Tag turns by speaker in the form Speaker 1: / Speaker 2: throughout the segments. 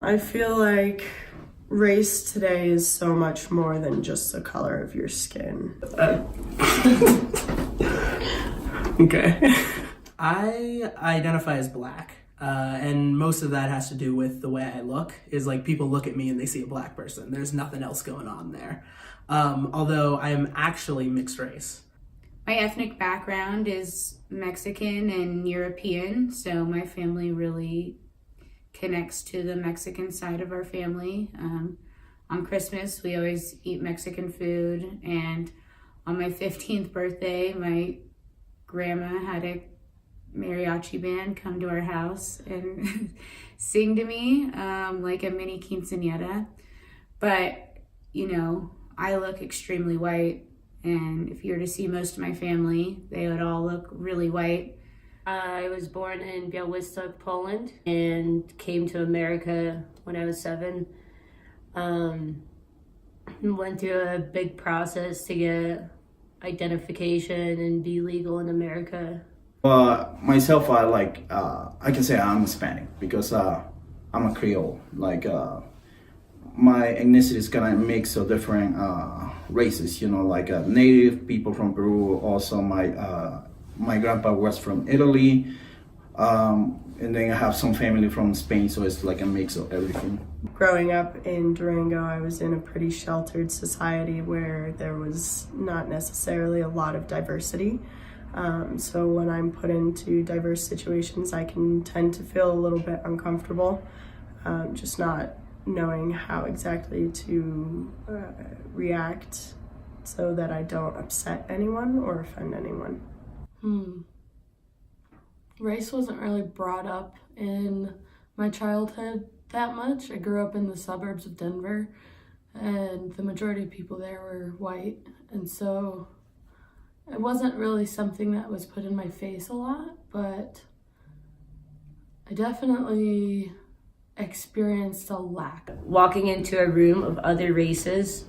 Speaker 1: I feel like race today is so much more than just the color of your skin.
Speaker 2: Okay. I identify as black, and most of that has to do with the way I look. Is like people look at me and they see a black person. There's nothing else going on there. Although I am actually mixed race.
Speaker 3: My ethnic background is Mexican and European, so my family really connects to the Mexican side of our family. On Christmas, we always eat Mexican food, and on my 15th birthday, my grandma had a mariachi band come to our house and sing to me like a mini quinceañera. But, you know, I look extremely white, and if you were to see most of my family, they would all look really white.
Speaker 4: I was born in Białystok, Poland, and came to America when I was 7. Went through a big process to get identification and be legal in America.
Speaker 5: Myself, I can say I'm Hispanic because I'm a Creole. My ethnicity is kind of a mix of different races, you know, like native people from Peru. Also, my grandpa was from Italy, and then I have some family from Spain, so it's like a mix of everything.
Speaker 1: Growing up in Durango, I was in a pretty sheltered society where there was not necessarily a lot of diversity. So when I'm put into diverse situations, I can tend to feel a little bit uncomfortable, just not knowing how exactly to react so that I don't upset anyone or offend anyone.
Speaker 6: Race wasn't really brought up in my childhood that much. I grew up in the suburbs of Denver, and the majority of people there were white, and so it wasn't really something that was put in my face a lot, but I definitely experienced a lack.
Speaker 4: Walking into a room of other races,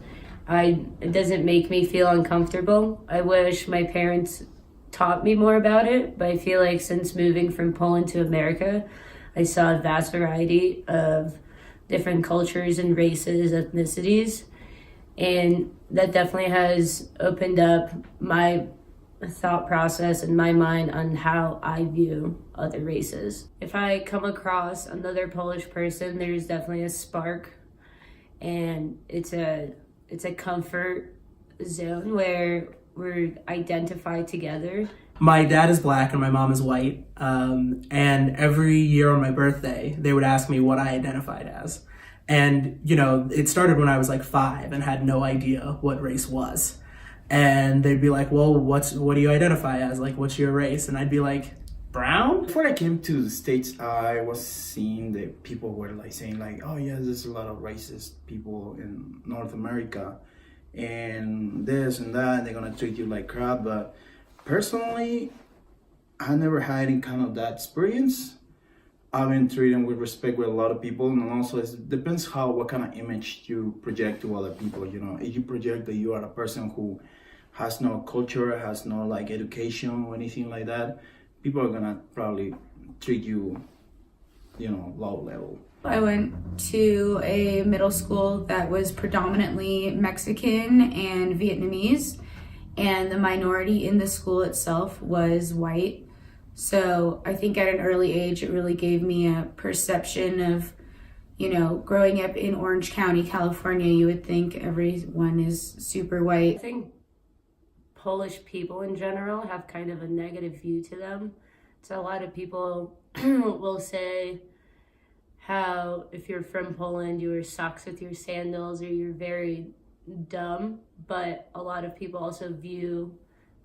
Speaker 4: it doesn't make me feel uncomfortable. I wish my parents taught me more about it, but I feel like since moving from Poland to America, I saw a vast variety of different cultures and races, ethnicities, and that definitely has opened up my thought process and my mind on how I view other races. If I come across another Polish person, there's definitely a spark, and it's a comfort zone where we're identified together.
Speaker 2: My dad is black and my mom is white, and every year on my birthday, they would ask me what I identified as. And, you know, it started when I was like 5 and had no idea what race was. And they'd be like, well, what do you identify as? Like, what's your race? And I'd be like, brown?
Speaker 5: Before I came to the States, I was seeing that people were like saying like, oh yeah, there's a lot of racist people in North America and this and that, and they're gonna treat you like crap. But personally, I never had any kind of that experience. I've been treated with respect with a lot of people, and also it depends what kind of image you project to other people. You know, if you project that you are a person who has no culture, has no like education or anything like that, people are gonna probably treat you, you know, low level.
Speaker 3: I went to a middle school that was predominantly Mexican and Vietnamese, and the minority in the school itself was white. So I think at an early age, it really gave me a perception of, you know, growing up in Orange County, California, you would think everyone is super white.
Speaker 4: I think Polish people in general have kind of a negative view to them. So a lot of people will say how if you're from Poland, you wear socks with your sandals or you're very dumb. But a lot of people also view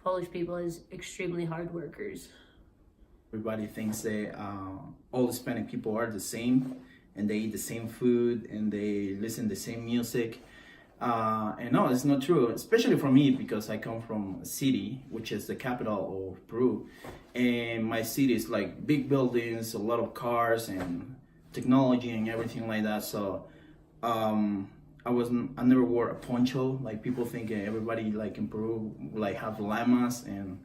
Speaker 4: Polish people as extremely hard workers.
Speaker 5: Everybody thinks that all Hispanic people are the same, and they eat the same food, and they listen to the same music. And no, it's not true, especially for me, because I come from a city, which is the capital of Peru. And my city is like big buildings, a lot of cars and technology and everything like that. So I never wore a poncho. Like people think everybody like in Peru like have llamas and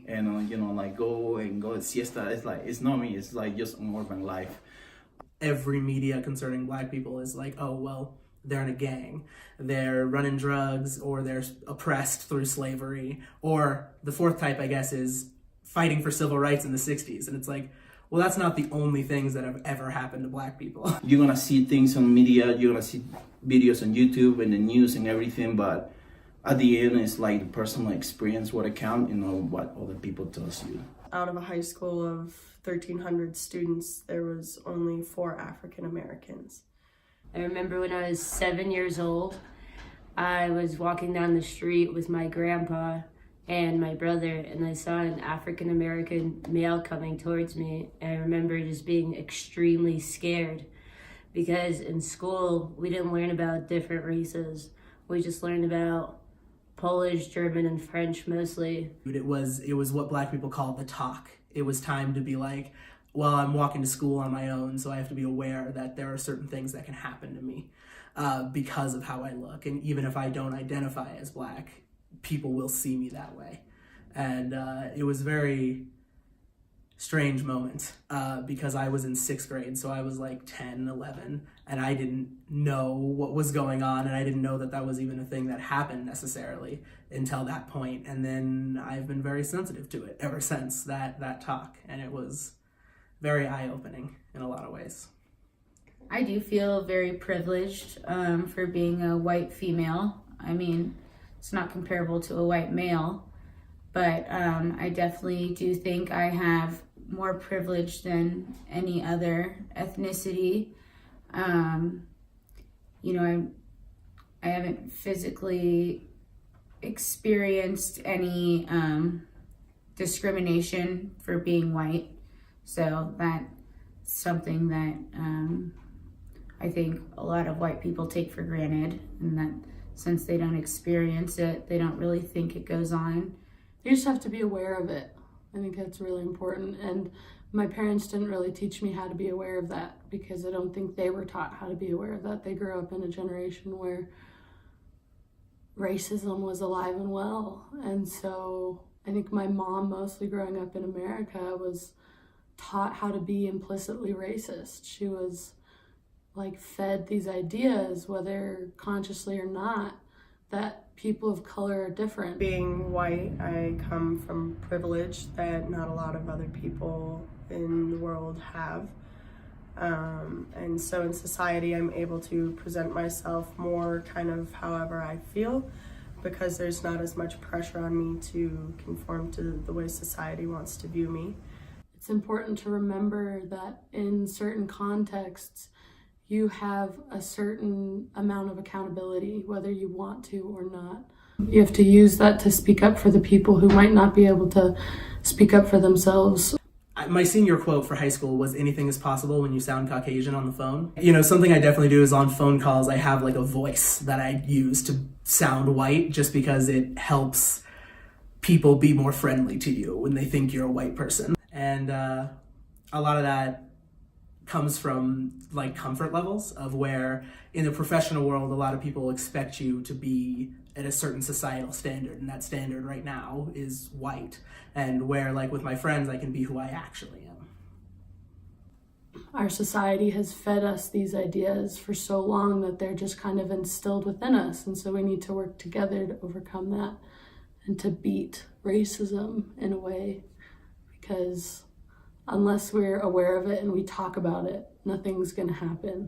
Speaker 5: you know, like go to siesta. It's not me. It's like just an urban life.
Speaker 2: every media concerning Black people is like, oh, well, they're in a gang, they're running drugs, or they're oppressed through slavery. Or the fourth type, I guess, is fighting for civil rights in the 60s. And it's like, well, that's not the only things that have ever happened to Black people.
Speaker 5: You're gonna see things on media, you're gonna see videos on YouTube and the news and everything, but at the end, it's like the personal experience what account, what other people tells you.
Speaker 1: Out of a high school of 1,300 students, there was only 4 African Americans.
Speaker 4: I remember when I was 7 years old, I was walking down the street with my grandpa and my brother, and I saw an African American male coming towards me. And I remember just being extremely scared because in school, we didn't learn about different races. We just learned about Polish, German, and French mostly.
Speaker 2: It was what Black people call the talk. It was time to be like, well, I'm walking to school on my own, so I have to be aware that there are certain things that can happen to me because of how I look. And even if I don't identify as Black, people will see me that way. And it was a very strange moment because I was in 6th grade, so I was like 10, 11, and I didn't know what was going on, and I didn't know that that was even a thing that happened necessarily until that point. And then I've been very sensitive to it ever since that talk, and it was very eye-opening in a lot of ways.
Speaker 3: I do feel very privileged for being a white female. I mean, it's not comparable to a white male, but I definitely do think I have more privilege than any other ethnicity. I haven't physically experienced any discrimination for being white. So that's something that I think a lot of white people take for granted, and that since they don't experience it, they don't really think it goes on.
Speaker 6: You just have to be aware of it. I think that's really important. And my parents didn't really teach me how to be aware of that because I don't think they were taught how to be aware of that. They grew up in a generation where racism was alive and well. And so I think my mom, mostly growing up in America, was taught how to be implicitly racist. She was like fed these ideas, whether consciously or not, that people of color are different.
Speaker 1: Being white, I come from privilege that not a lot of other people in the world have. And so in society, I'm able to present myself more kind of however I feel, because there's not as much pressure on me to conform to the way society wants to view me.
Speaker 6: It's important to remember that in certain contexts, you have a certain amount of accountability, whether you want to or not. You have to use that to speak up for the people who might not be able to speak up for themselves.
Speaker 2: My senior quote for high school was, anything is possible when you sound Caucasian on the phone. Something I definitely do is on phone calls, I have like a voice that I use to sound white just because it helps people be more friendly to you when they think you're a white person. And a lot of that comes from like comfort levels of where in the professional world, a lot of people expect you to be at a certain societal standard, and that standard right now is white. And where like with my friends, I can be who I actually am.
Speaker 6: Our society has fed us these ideas for so long that they're just kind of instilled within us. And so we need to work together to overcome that and to beat racism in a way, because unless we're aware of it and we talk about it, nothing's going to happen.